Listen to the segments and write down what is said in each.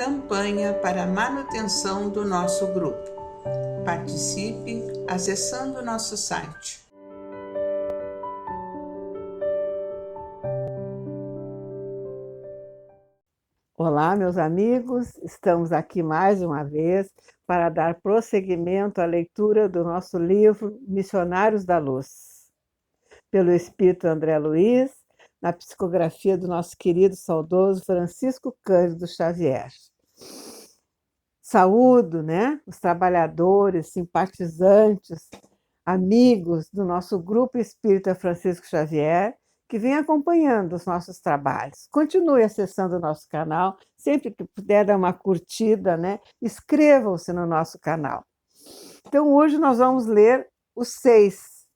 campanha para a manutenção do nosso grupo. Participe acessando o nosso site. Olá, meus amigos, estamos aqui mais uma vez para dar prosseguimento à leitura do nosso livro Missionários da Luz, pelo Espírito André Luiz, na psicografia do nosso querido saudoso Francisco Cândido Xavier. Saúdo, os trabalhadores, simpatizantes, amigos do nosso grupo espírita Francisco Xavier, que vem acompanhando os nossos trabalhos. Continue acessando o nosso canal, sempre que puder dar uma curtida, inscrevam-se no nosso canal. Então, hoje nós vamos ler o 6,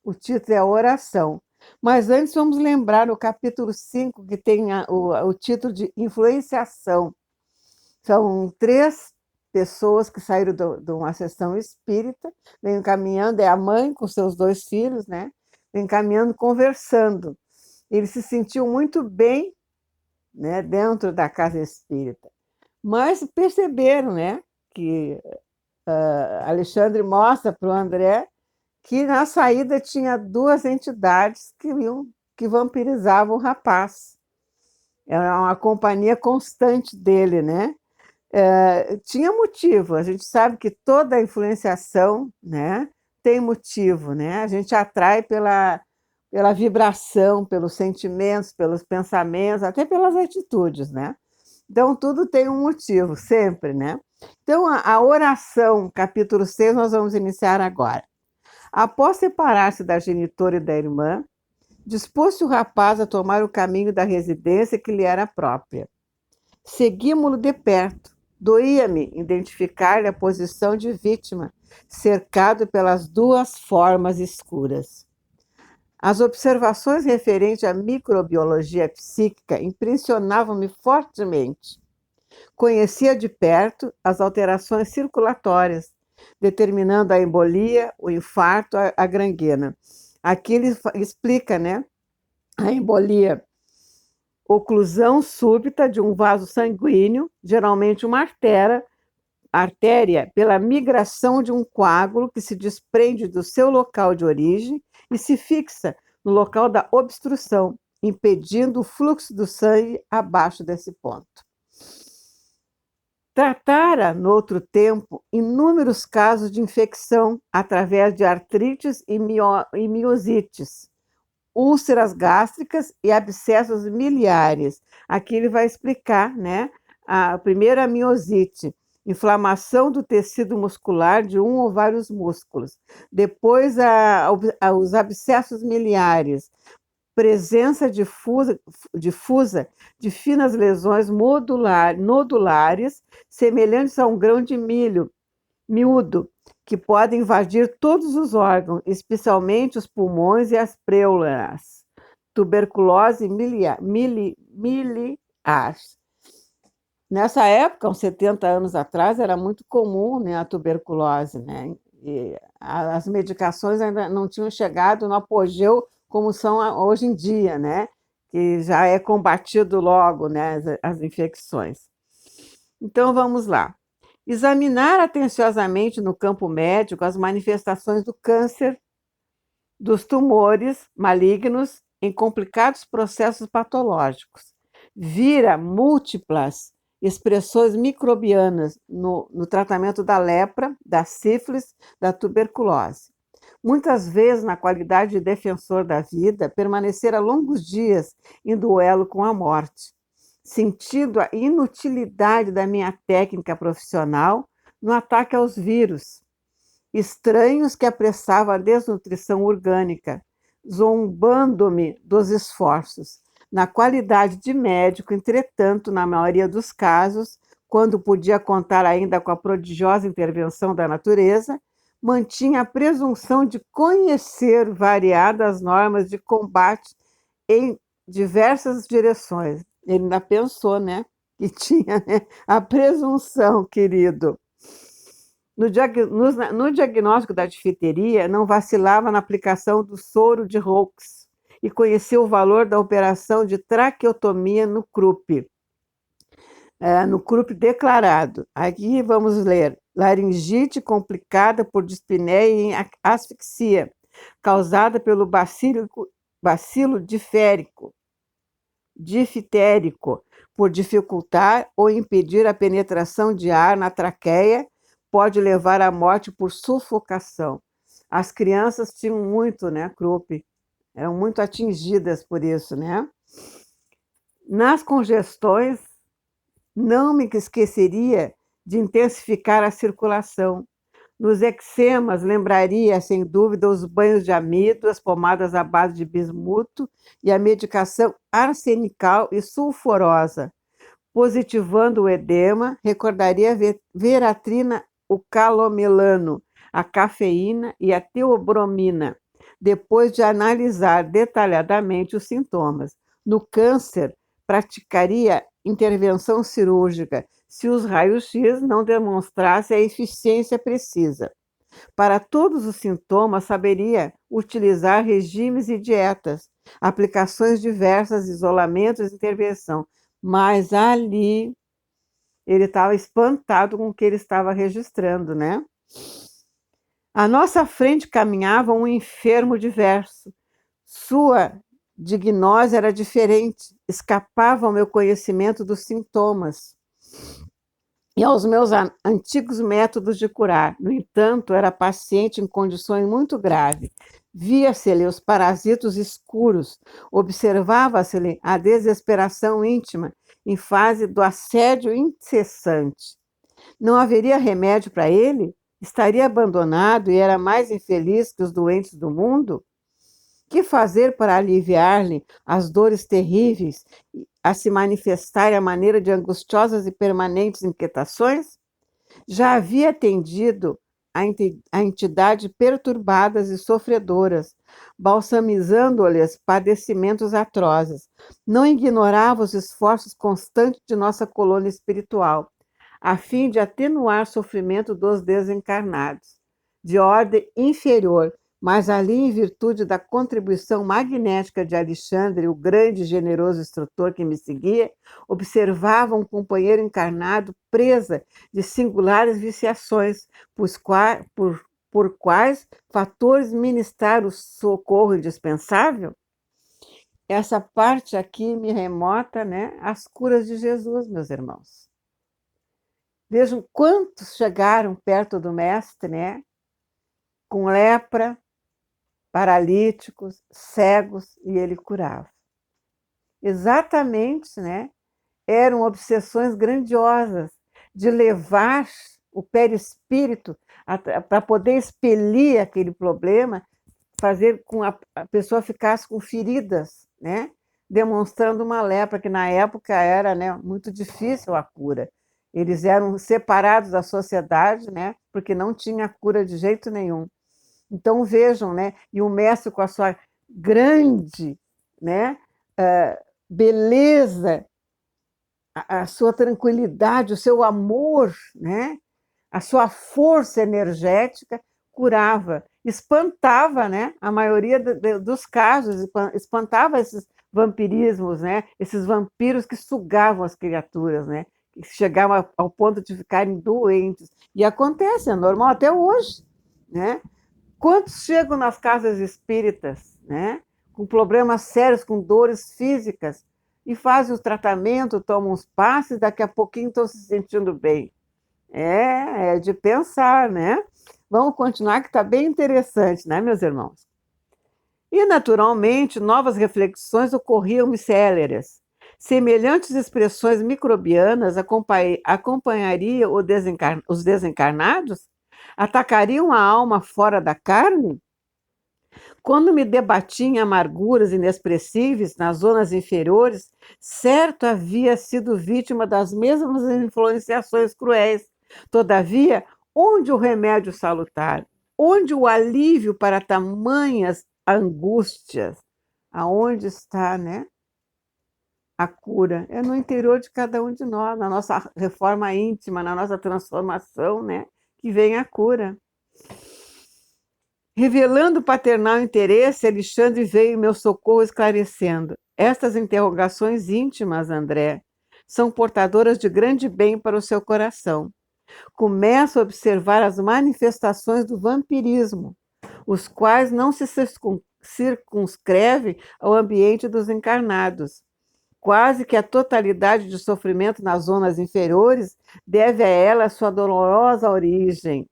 o título é a oração. Mas antes vamos lembrar o capítulo 5, que tem o título de influenciação. São 3 pessoas que saíram de uma sessão espírita, vêm caminhando, é a mãe com seus 2 filhos, vem caminhando, conversando. Ele se sentiu muito bem, dentro da casa espírita. Mas perceberam, que Alexandre mostra para o André que na saída tinha 2 entidades que vampirizavam o rapaz. Era uma companhia constante dele, tinha motivo. A gente sabe que toda influenciação, tem motivo, A gente atrai pela vibração, pelos sentimentos, pelos pensamentos, até pelas atitudes, Então, tudo tem um motivo, sempre, Então, a oração, capítulo 6, nós vamos iniciar agora. Após separar-se da genitora e da irmã, dispôs-se o rapaz a tomar o caminho da residência que lhe era própria. Seguimo-lo de perto. Doía-me identificar-lhe a posição de vítima, cercado pelas 2 formas escuras. As observações referentes à microbiologia psíquica impressionavam-me fortemente. Conhecia de perto as alterações circulatórias, determinando a embolia, o infarto, a gangrena. Aqui ele explica, a embolia: oclusão súbita de um vaso sanguíneo, geralmente uma artéria, pela migração de um coágulo que se desprende do seu local de origem e se fixa no local da obstrução, impedindo o fluxo do sangue abaixo desse ponto. Tratara, no outro tempo, inúmeros casos de infecção através de artrites e miosites, úlceras gástricas e abscessos miliares. Aqui ele vai explicar, a primeira miosite, inflamação do tecido muscular de um ou vários músculos. Depois, os abscessos miliares, presença difusa de finas lesões nodulares, semelhantes a um grão de milho miúdo, que podem invadir todos os órgãos, especialmente os pulmões e as pleuras. Tuberculose miliar. Nessa época, uns 70 anos atrás, era muito comum, a tuberculose, E as medicações ainda não tinham chegado no apogeu como são hoje em dia, Que já é combatido logo, as infecções. Então, vamos lá. Examinar atenciosamente no campo médico as manifestações do câncer, dos tumores malignos em complicados processos patológicos. Vira múltiplas expressões microbianas no tratamento da lepra, da sífilis, da tuberculose. Muitas vezes, na qualidade de defensor da vida, permanecera longos dias em duelo com a morte, sentindo a inutilidade da minha técnica profissional no ataque aos vírus, estranhos que apressavam a desnutrição orgânica, zombando-me dos esforços. Na qualidade de médico, entretanto, na maioria dos casos, quando podia contar ainda com a prodigiosa intervenção da natureza, mantinha a presunção de conhecer variadas normas de combate em diversas direções. Ele ainda pensou, que tinha a presunção, querido. No diagnóstico da difteria, não vacilava na aplicação do soro de Roux e conheceu o valor da operação de traqueotomia no Krupp. no Krupp declarado. Aqui vamos ler. Laringite complicada por dispneia e asfixia, causada pelo bacilo diftérico, por dificultar ou impedir a penetração de ar na traqueia, pode levar à morte por sufocação. As crianças tinham muito, né, Krupp, eram muito atingidas por isso, né? Nas congestões, não me esqueceria de intensificar a circulação. Nos eczemas, lembraria, sem dúvida, os banhos de amido, as pomadas à base de bismuto e a medicação arsenical e sulfurosa. Positivando o edema, recordaria a veratrina, o calomelano, a cafeína e a teobromina, depois de analisar detalhadamente os sintomas. No câncer, praticaria intervenção cirúrgica se os raios-x não demonstrassem a eficiência precisa. Para todos os sintomas, saberia utilizar regimes e dietas, aplicações diversas, isolamentos e intervenção. Mas ali ele estava espantado com o que ele estava registrando, né? À nossa frente caminhava um enfermo diverso. Sua diagnose era diferente, escapava ao meu conhecimento dos sintomas e aos meus antigos métodos de curar. No entanto, era paciente em condições muito graves. Via-se-lhe os parasitos escuros, observava-se-lhe a desesperação íntima em fase do assédio incessante. Não haveria remédio para ele? Estaria abandonado e era mais infeliz que os doentes do mundo? Que fazer para aliviar-lhe as dores terríveis a se manifestarem à maneira de angustiosas e permanentes inquietações? Já havia atendido a entidades perturbadas e sofredoras, balsamizando-lhes padecimentos atrozes. Não ignorava os esforços constantes de nossa colônia espiritual, a fim de atenuar o sofrimento dos desencarnados, de ordem inferior, mas ali, em virtude da contribuição magnética de Alexandre, o grande e generoso instrutor que me seguia, observava um companheiro encarnado presa de singulares viciações, por quais fatores ministrar o socorro indispensável? Essa parte aqui me remota, né, às curas de Jesus, meus irmãos. Vejam quantos chegaram perto do Mestre, né, com lepra, paralíticos, cegos, e ele curava. Exatamente, né? Eram obsessões grandiosas de levar o perispírito para poder expelir aquele problema, fazer com a pessoa ficasse com feridas, né? Demonstrando uma lepra, que na época era, né, muito difícil a cura. Eles eram separados da sociedade, né, porque não tinha cura de jeito nenhum. Então vejam, né? E o mestre com a sua grande, né, beleza, a sua tranquilidade, o seu amor, né, a sua força energética curava, espantava, né, a maioria dos casos, espantava esses vampirismos, né, esses vampiros que sugavam as criaturas, né, que chegavam ao ponto de ficarem doentes. E acontece, é normal até hoje, né? Quantos chegam nas casas espíritas, né, com problemas sérios, com dores físicas, e fazem o tratamento, tomam os passes, daqui a pouquinho estão se sentindo bem. É de pensar, né? Vamos continuar, que está bem interessante, né, meus irmãos? E, naturalmente, novas reflexões ocorriam-me céleres. Semelhantes expressões microbianas acompanhariam os desencarnados? Atacariam a alma fora da carne? Quando me debati em amarguras inexpressíveis nas zonas inferiores, certo havia sido vítima das mesmas influenciações cruéis. Todavia, onde o remédio salutar? Onde o alívio para tamanhas angústias? Aonde está, né, a cura? É no interior de cada um de nós, na nossa reforma íntima, na nossa transformação, né, que vem a cura. Revelando paternal interesse, Alexandre veio em meu socorro esclarecendo. Estas interrogações íntimas, André, são portadoras de grande bem para o seu coração. Começa a observar as manifestações do vampirismo, os quais não se circunscrevem ao ambiente dos encarnados. Quase que a totalidade de sofrimento nas zonas inferiores deve a ela sua dolorosa origem.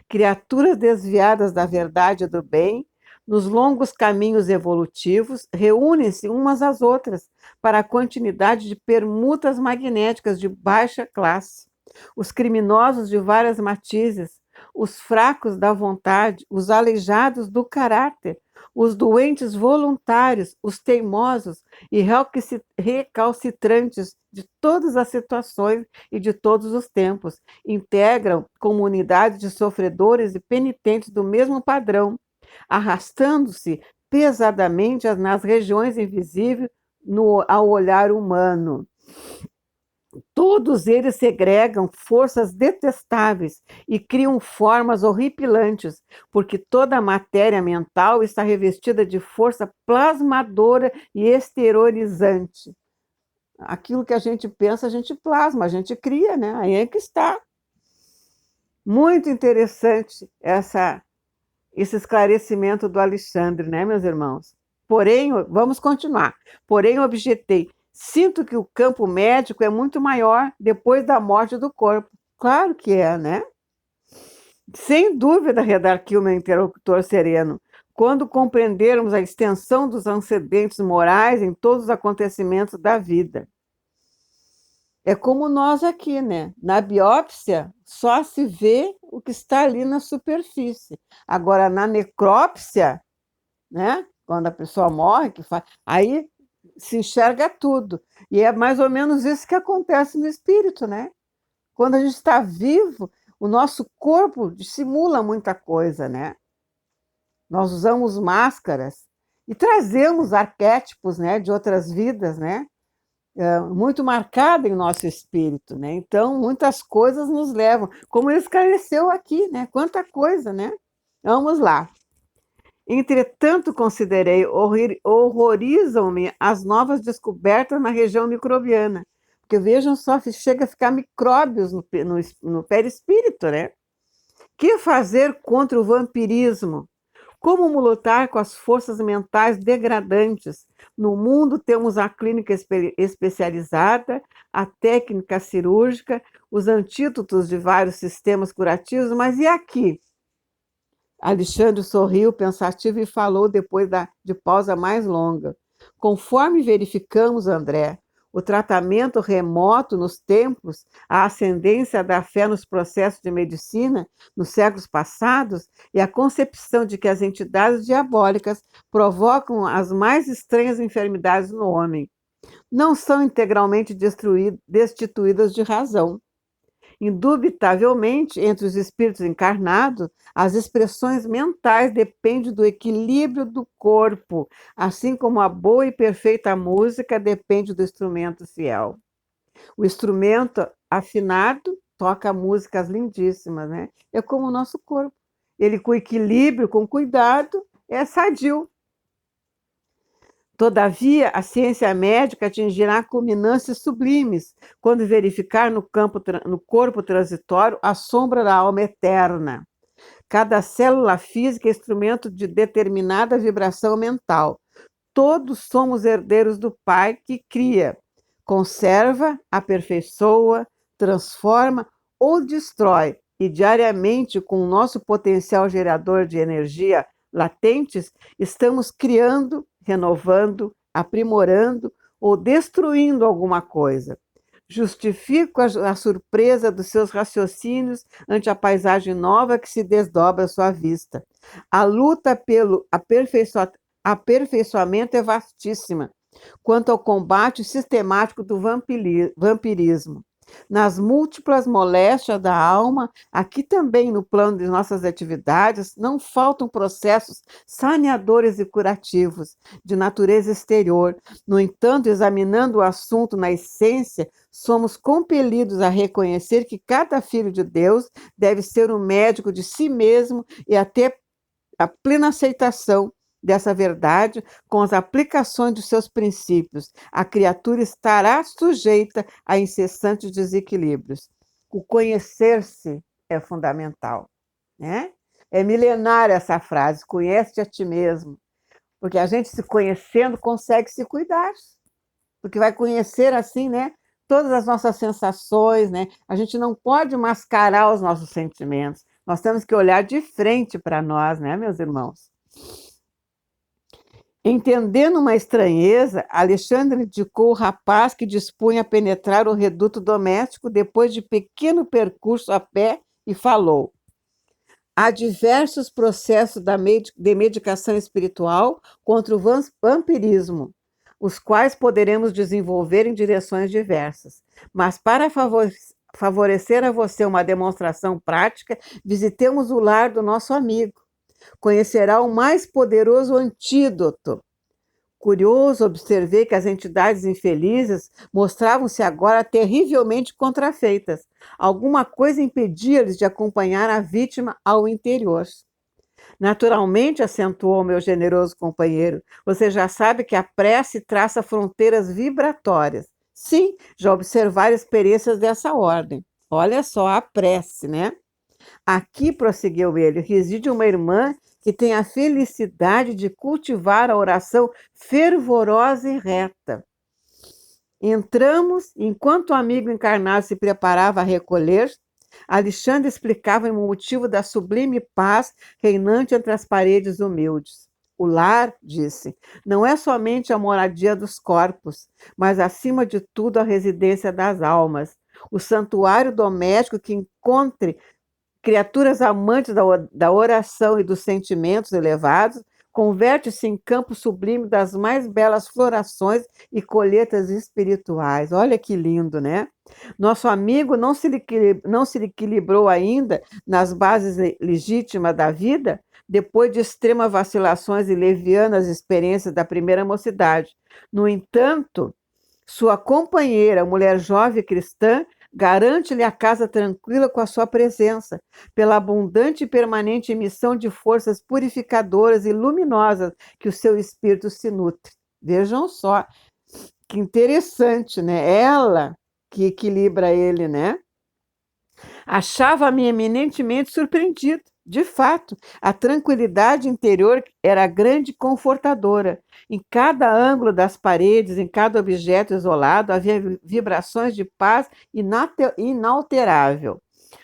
Criaturas desviadas da verdade e do bem, nos longos caminhos evolutivos, reúnem-se umas às outras para a continuidade de permutas magnéticas de baixa classe. Os criminosos de várias matizes, os fracos da vontade, os aleijados do caráter, os doentes voluntários, os teimosos e recalcitrantes de todas as situações e de todos os tempos, integram comunidades de sofredores e penitentes do mesmo padrão, arrastando-se pesadamente nas regiões invisíveis ao olhar humano. Todos eles segregam forças detestáveis e criam formas horripilantes, porque toda a matéria mental está revestida de força plasmadora e exteriorizante. Aquilo que a gente pensa, a gente plasma, a gente cria, né? Aí é que está. Muito interessante esse esclarecimento do Alexandre, né, meus irmãos? Porém, vamos continuar. Porém, objetei. Sinto que o campo médico é muito maior depois da morte do corpo. Claro que é, né? Sem dúvida, redarquiu meu interlocutor sereno, quando compreendermos a extensão dos antecedentes morais em todos os acontecimentos da vida. É como nós aqui, né? Na biópsia, só se vê o que está ali na superfície. Agora, na necrópsia, né? Quando a pessoa morre, aí se enxerga tudo. E é mais ou menos isso que acontece no espírito, né? Quando a gente está vivo, o nosso corpo dissimula muita coisa, né? Nós usamos máscaras e trazemos arquétipos, né, de outras vidas, né? Muito marcada em nosso espírito, né? Então, muitas coisas nos levam, como ele esclareceu aqui, né? Quanta coisa, né? Vamos lá. Entretanto, considerei, horrorizam-me as novas descobertas na região microbiana. Porque vejam só, chega a ficar micróbios no perispírito, né? Que fazer contra o vampirismo? Como lutar com as forças mentais degradantes? No mundo temos a clínica especializada, a técnica cirúrgica, os antídotos de vários sistemas curativos, mas e aqui? Alexandre sorriu pensativo e falou depois de pausa mais longa. Conforme verificamos, André, o tratamento remoto nos templos, a ascendência da fé nos processos de medicina nos séculos passados e a concepção de que as entidades diabólicas provocam as mais estranhas enfermidades no homem, não são integralmente destituídas de razão. Indubitavelmente, entre os espíritos encarnados, as expressões mentais dependem do equilíbrio do corpo, assim como a boa e perfeita música depende do instrumento fiel. O instrumento afinado toca músicas lindíssimas, né? É como o nosso corpo. Ele, com equilíbrio, com cuidado, é sadio. Todavia, a ciência médica atingirá culminâncias sublimes quando verificar no corpo transitório a sombra da alma eterna. Cada célula física é instrumento de determinada vibração mental. Todos somos herdeiros do Pai que cria, conserva, aperfeiçoa, transforma ou destrói. E diariamente, com o nosso potencial gerador de energia latentes, estamos criando, renovando, aprimorando ou destruindo alguma coisa. Justifico a surpresa dos seus raciocínios ante a paisagem nova que se desdobra à sua vista. A luta pelo aperfeiçoamento é vastíssima, quanto ao combate sistemático do vampirismo. Nas múltiplas moléstias da alma, aqui também no plano de nossas atividades, não faltam processos saneadores e curativos, de natureza exterior. No entanto, examinando o assunto na essência, somos compelidos a reconhecer que cada filho de Deus deve ser um médico de si mesmo e a ter a plena aceitação dessa verdade com as aplicações dos seus princípios, a criatura estará sujeita a incessantes desequilíbrios. O conhecer-se é fundamental, né? É milenária essa frase, conhece-te a ti mesmo, porque a gente se conhecendo consegue se cuidar, porque vai conhecer assim, né? Todas as nossas sensações, né? A gente não pode mascarar os nossos sentimentos. Nós temos que olhar de frente para nós, né, meus irmãos? Entendendo uma estranheza, Alexandre indicou o rapaz que dispunha a penetrar o reduto doméstico depois de pequeno percurso a pé e falou: há diversos processos de medicação espiritual contra o vampirismo, os quais poderemos desenvolver em direções diversas. Mas para favorecer a você uma demonstração prática, visitemos o lar do nosso amigo. Conhecerá o mais poderoso antídoto. Curioso, observei que as entidades infelizes mostravam-se agora terrivelmente contrafeitas. Alguma coisa impedia-lhes de acompanhar a vítima ao interior. Naturalmente, acentuou meu generoso companheiro, você já sabe que a prece traça fronteiras vibratórias. Sim, já observar experiências dessa ordem. Olha só a prece, né? Aqui, prosseguiu ele, reside uma irmã que tem a felicidade de cultivar a oração fervorosa e reta. Entramos, enquanto o amigo encarnado se preparava a recolher, Alexandre explicava o motivo da sublime paz reinante entre as paredes humildes. O lar, disse, não é somente a moradia dos corpos, mas acima de tudo a residência das almas, o santuário doméstico que encontre criaturas amantes da oração e dos sentimentos elevados, converte-se em campo sublime das mais belas florações e colheitas espirituais. Olha que lindo, né? Nosso amigo não se equilibrou ainda nas bases legítimas da vida, depois de extremas vacilações e levianas experiências da primeira mocidade. No entanto, sua companheira, mulher jovem cristã, garante-lhe a casa tranquila com a sua presença, pela abundante e permanente emissão de forças purificadoras e luminosas que o seu espírito se nutre. Vejam só, que interessante, né? Ela que equilibra ele, né? Achava-me eminentemente surpreendido. De fato, a tranquilidade interior era grande e confortadora. Em cada ângulo das paredes, em cada objeto isolado, havia vibrações de paz inalterável.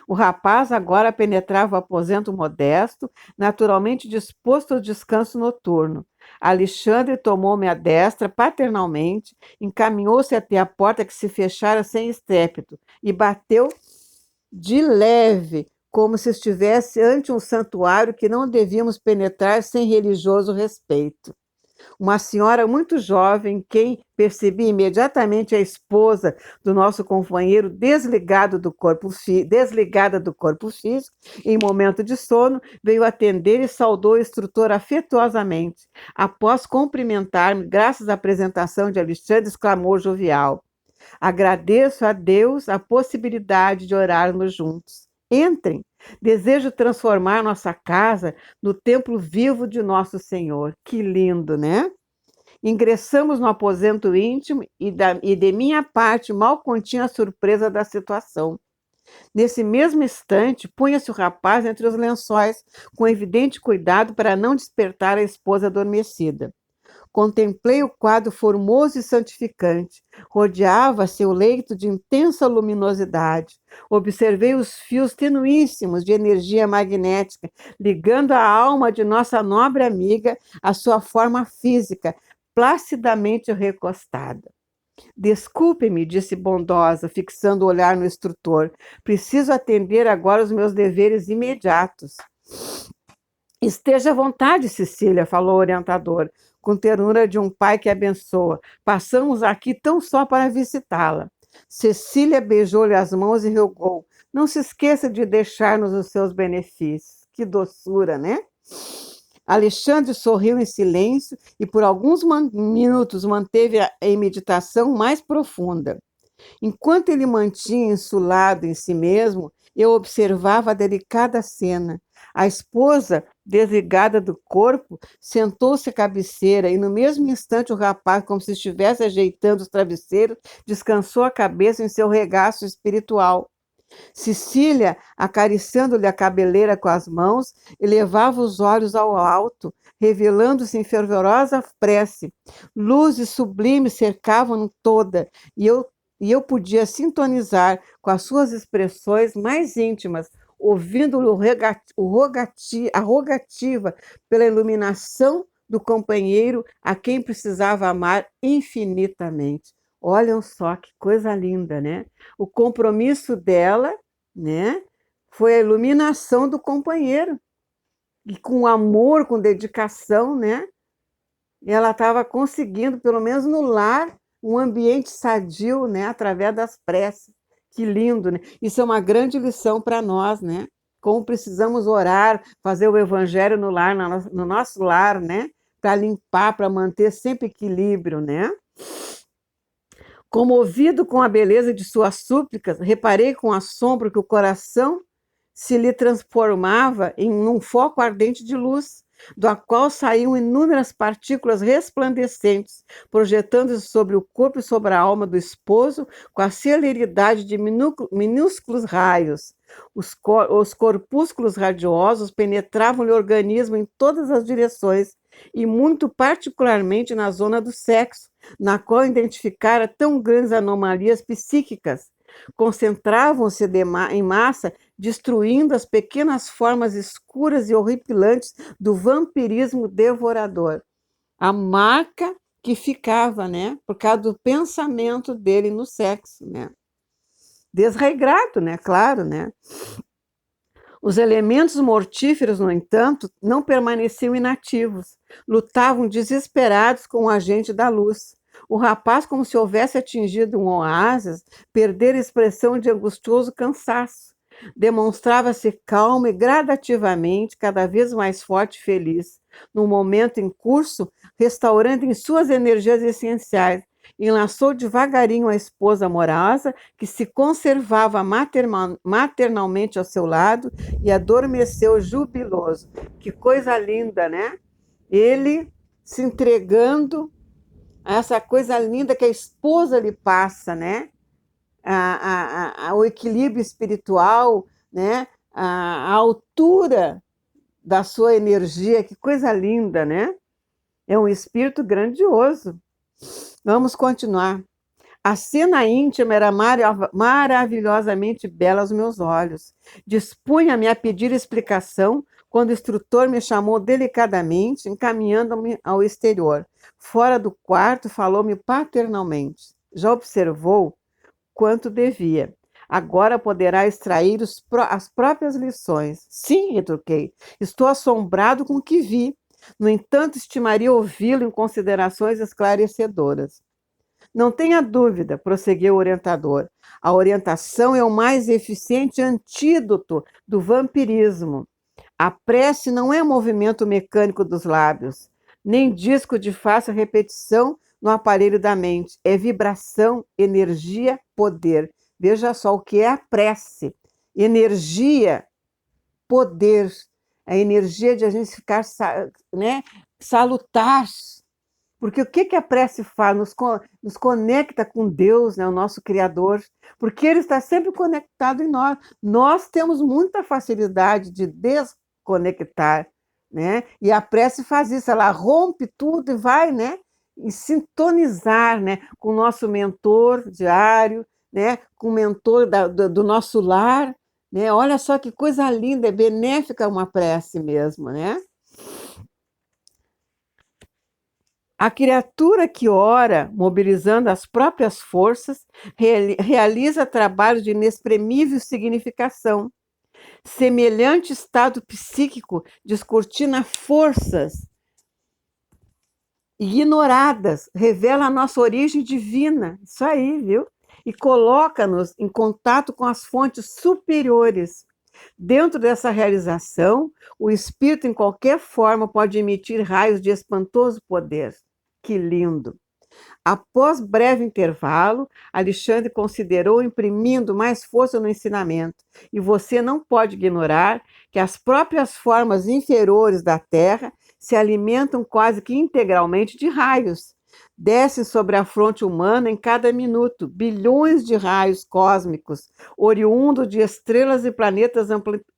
O rapaz agora penetrava o aposento modesto, naturalmente disposto ao descanso noturno. Alexandre tomou-me à destra paternalmente, encaminhou-se até a porta que se fechara sem estrépito e bateu de leve, como se estivesse ante um santuário que não devíamos penetrar sem religioso respeito. Uma senhora muito jovem, quem percebi imediatamente a esposa do nosso companheiro desligada do corpo físico, em momento de sono, veio atender e saudou o instrutor afetuosamente. Após cumprimentar-me, graças à apresentação de Alexandre, exclamou jovial: agradeço a Deus a possibilidade de orarmos juntos. Entrem. Desejo transformar nossa casa no templo vivo de nosso Senhor. Que lindo, né? Ingressamos no aposento íntimo e de minha parte mal continha a surpresa da situação. Nesse mesmo instante, punha-se o rapaz entre os lençóis, com evidente cuidado para não despertar a esposa adormecida. Contemplei o quadro formoso e santificante. Rodeava-se o leito de intensa luminosidade. Observei os fios tenuíssimos de energia magnética, ligando a alma de nossa nobre amiga à sua forma física, placidamente recostada. Desculpe-me, disse bondosa, fixando o olhar no instrutor. Preciso atender agora os meus deveres imediatos. Esteja à vontade, Cecília, falou o orientador, com ternura de um pai que abençoa. Passamos aqui tão só para visitá-la. Cecília beijou-lhe as mãos e rogou: não se esqueça de deixar-nos os seus benefícios. Que doçura, né? Alexandre sorriu em silêncio e por alguns minutos manteve em meditação mais profunda. Enquanto ele mantinha insulado em si mesmo, eu observava a delicada cena. A esposa desligada do corpo, sentou-se à cabeceira e, no mesmo instante, o rapaz, como se estivesse ajeitando os travesseiros, descansou a cabeça em seu regaço espiritual. Cecília, acariciando-lhe a cabeleira com as mãos, elevava os olhos ao alto, revelando-se em fervorosa prece. Luzes sublimes cercavam-no toda, e eu podia sintonizar com as suas expressões mais íntimas, ouvindo-lhe a rogativa pela iluminação do companheiro a quem precisava amar infinitamente. Olham só que coisa linda, né? O compromisso dela, né, foi a iluminação do companheiro. E com amor, com dedicação, né, ela estava conseguindo, pelo menos no lar, um ambiente sadio, né, através das preces. Que lindo, né? Isso é uma grande lição para nós, né? Como precisamos orar, fazer o evangelho no lar, no nosso lar, né? Para limpar, para manter sempre equilíbrio, né? Comovido com a beleza de suas súplicas, reparei com assombro que o coração se lhe transformava em um foco ardente de luz, do qual saíam inúmeras partículas resplandecentes, projetando-se sobre o corpo e sobre a alma do esposo com a celeridade de minúsculos raios. Os corpúsculos radiosos penetravam-lhe o organismo em todas as direções, e muito particularmente na zona do sexo, na qual identificara tão grandes anomalias psíquicas. Concentravam-se em massa, destruindo as pequenas formas escuras e horripilantes do vampirismo devorador. A marca que ficava, né, por causa do pensamento dele no sexo, né? Desregrado, né, claro, né? Os elementos mortíferos, no entanto, não permaneciam inativos. Lutavam desesperados com o agente da luz. O rapaz, como se houvesse atingido um oásis, perdera a expressão de angustioso cansaço. Demonstrava-se calmo e gradativamente, cada vez mais forte e feliz. No momento em curso, restaurando em suas energias essenciais, enlaçou devagarinho a esposa amorosa, que se conservava maternalmente ao seu lado, e adormeceu jubiloso. Que coisa linda, né? Ele se entregando a essa coisa linda que a esposa lhe passa, né? O equilíbrio espiritual, né? A altura da sua energia, que coisa linda, né? É um espírito grandioso. Vamos continuar. A cena íntima era maravilhosamente bela aos meus olhos. Dispunha-me a pedir explicação quando o instrutor me chamou delicadamente, encaminhando-me ao exterior. Fora do quarto, falou-me paternalmente. Já observou quanto devia. Agora poderá extrair as próprias lições. Sim, retruquei. Estou assombrado com o que vi. No entanto, estimaria ouvi-lo em considerações esclarecedoras. Não tenha dúvida, prosseguiu o orientador. A orientação é o mais eficiente antídoto do vampirismo. A prece não é movimento mecânico dos lábios, nem disco de fácil repetição no aparelho da mente. É vibração, energia, poder. Veja só o que é a prece. Energia, poder. A energia de a gente ficar, né, salutar. Porque o que a prece faz? Nos conecta com Deus, né, o nosso Criador, porque Ele está sempre conectado em nós. Nós temos muita facilidade de desconectar, né? E a prece faz isso, ela rompe tudo e vai, né, e sintonizar, né, com o nosso mentor diário, né, com o mentor do nosso lar, né? Olha só que coisa linda, é benéfica uma prece mesmo, né? A criatura que ora, mobilizando as próprias forças, realiza trabalho de inexprimível significação. Semelhante estado psíquico descortina forças ignoradas, revela a nossa origem divina, isso aí, viu? E coloca-nos em contato com as fontes superiores. Dentro dessa realização, o espírito, em qualquer forma, pode emitir raios de espantoso poder. Que lindo! Após breve intervalo, Alexandre considerou imprimindo mais força no ensinamento. E você não pode ignorar que as próprias formas inferiores da Terra se alimentam quase que integralmente de raios. Descem sobre a fronte humana em cada minuto bilhões de raios cósmicos, oriundos de estrelas e planetas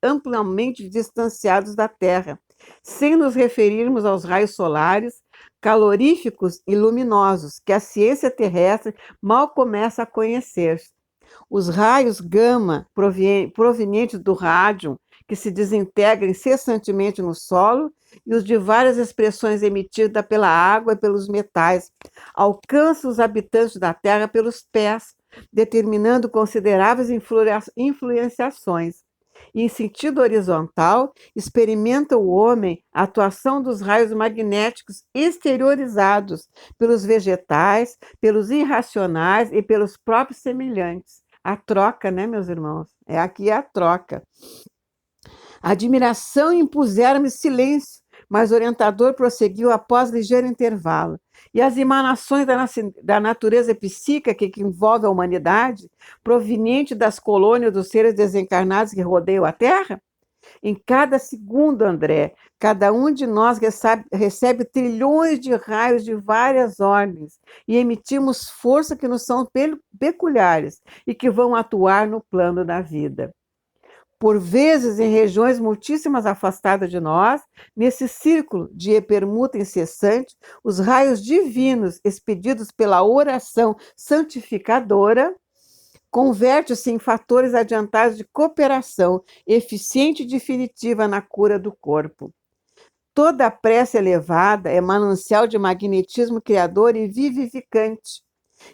amplamente distanciados da Terra, sem nos referirmos aos raios solares, caloríficos e luminosos, que a ciência terrestre mal começa a conhecer. Os raios gama provenientes do rádio, que se desintegra incessantemente no solo, e os de várias expressões emitidas pela água e pelos metais, alcançam os habitantes da Terra pelos pés, determinando consideráveis influenciações. E, em sentido horizontal, experimenta o homem a atuação dos raios magnéticos exteriorizados pelos vegetais, pelos irracionais e pelos próprios semelhantes. A troca, né, meus irmãos? Aqui a troca. A admiração impuseram-me silêncio, mas o orientador prosseguiu após ligeiro intervalo. E as emanações da natureza psíquica que envolve a humanidade, proveniente das colônias dos seres desencarnados que rodeiam a Terra? Em cada segundo, André, cada um de nós recebe trilhões de raios de várias ordens e emitimos força que nos são peculiares e que vão atuar no plano da vida. Por vezes, em regiões muitíssimas afastadas de nós, nesse círculo de permuta incessante, os raios divinos expedidos pela oração santificadora converte-se em fatores adiantados de cooperação eficiente e definitiva na cura do corpo. Toda a prece elevada é manancial de magnetismo criador e vivificante.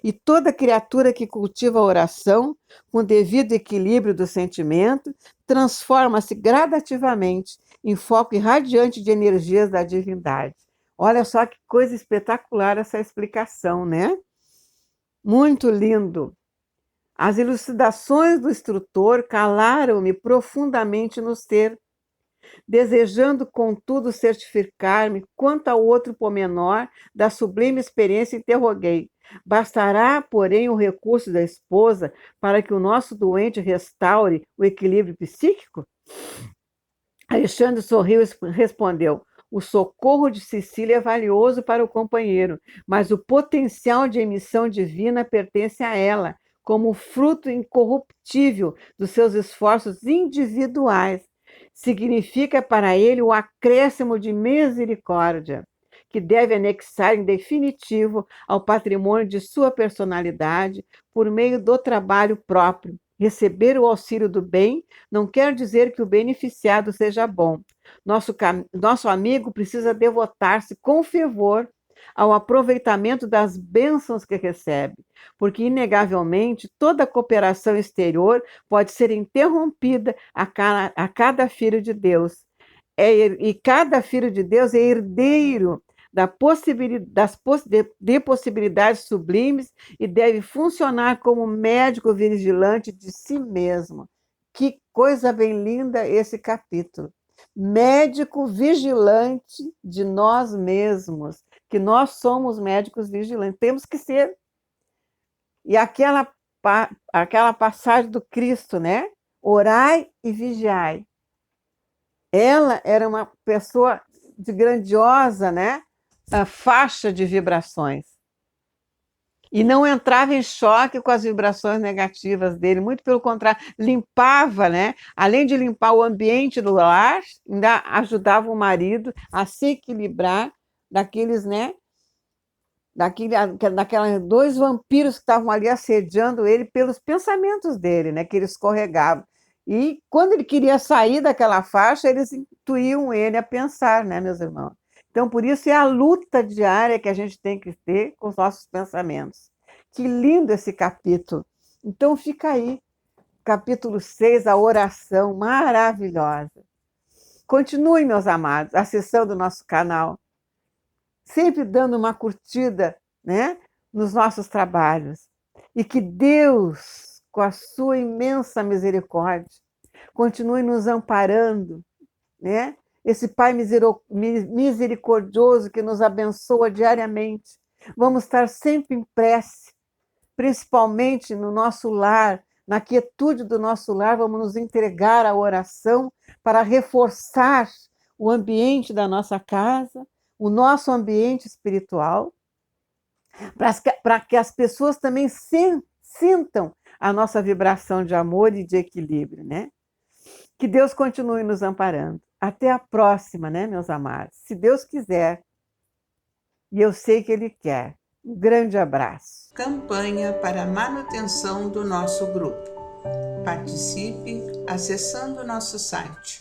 E toda criatura que cultiva a oração, com devido equilíbrio do sentimento, transforma-se gradativamente em foco irradiante de energias da divindade. Olha só que coisa espetacular essa explicação, né? Muito lindo. As elucidações do instrutor calaram-me profundamente no ser. Desejando, contudo, certificar-me quanto ao outro pormenor da sublime experiência, interroguei: bastará, porém, o recurso da esposa para que o nosso doente restaure o equilíbrio psíquico? Alexandre sorriu e respondeu: o socorro de Cecília é valioso para o companheiro, mas o potencial de emissão divina pertence a ela, como fruto incorruptível dos seus esforços individuais. Significa para ele o acréscimo de misericórdia, que deve anexar em definitivo ao patrimônio de sua personalidade por meio do trabalho próprio. Receber o auxílio do bem não quer dizer que o beneficiado seja bom. Nosso amigo precisa devotar-se com fervor ao aproveitamento das bênçãos que recebe, porque, inegavelmente, toda cooperação exterior pode ser interrompida a cada filho de Deus. E cada filho de Deus é herdeiro de possibilidades sublimes e deve funcionar como médico vigilante de si mesmo. Que coisa bem linda esse capítulo. Médico vigilante de nós mesmos, que nós somos médicos vigilantes, temos que ser. E aquela passagem do Cristo, né? Orai e vigiai. Ela era uma pessoa de grandiosa, né? Faixa de vibrações. E não entrava em choque com as vibrações negativas dele, muito pelo contrário, limpava, né? Além de limpar o ambiente do lar, ainda ajudava o marido a se equilibrar daqueles, né? Daqueles dois vampiros que estavam ali assediando ele pelos pensamentos dele, né? Que ele escorregava. E quando ele queria sair daquela faixa, eles intuíam ele a pensar, né, meus irmãos? Então, por isso é a luta diária que a gente tem que ter com os nossos pensamentos. Que lindo esse capítulo. Então, fica aí, capítulo 6, a oração maravilhosa. Continue, meus amados, acessando o nosso canal, sempre dando uma curtida, né, nos nossos trabalhos. E que Deus, com a sua imensa misericórdia, continue nos amparando, né? Esse Pai misericordioso que nos abençoa diariamente, Vamos estar sempre em prece, principalmente no nosso lar, na quietude do nosso lar, vamos nos entregar à oração para reforçar o ambiente da nossa casa, o nosso ambiente espiritual, para que as pessoas também sintam a nossa vibração de amor e de equilíbrio, né? Que Deus continue nos amparando. Até a próxima, né, meus amados? Se Deus quiser, e eu sei que Ele quer. Um grande abraço. Campanha para a manutenção do nosso grupo. Participe acessando nosso site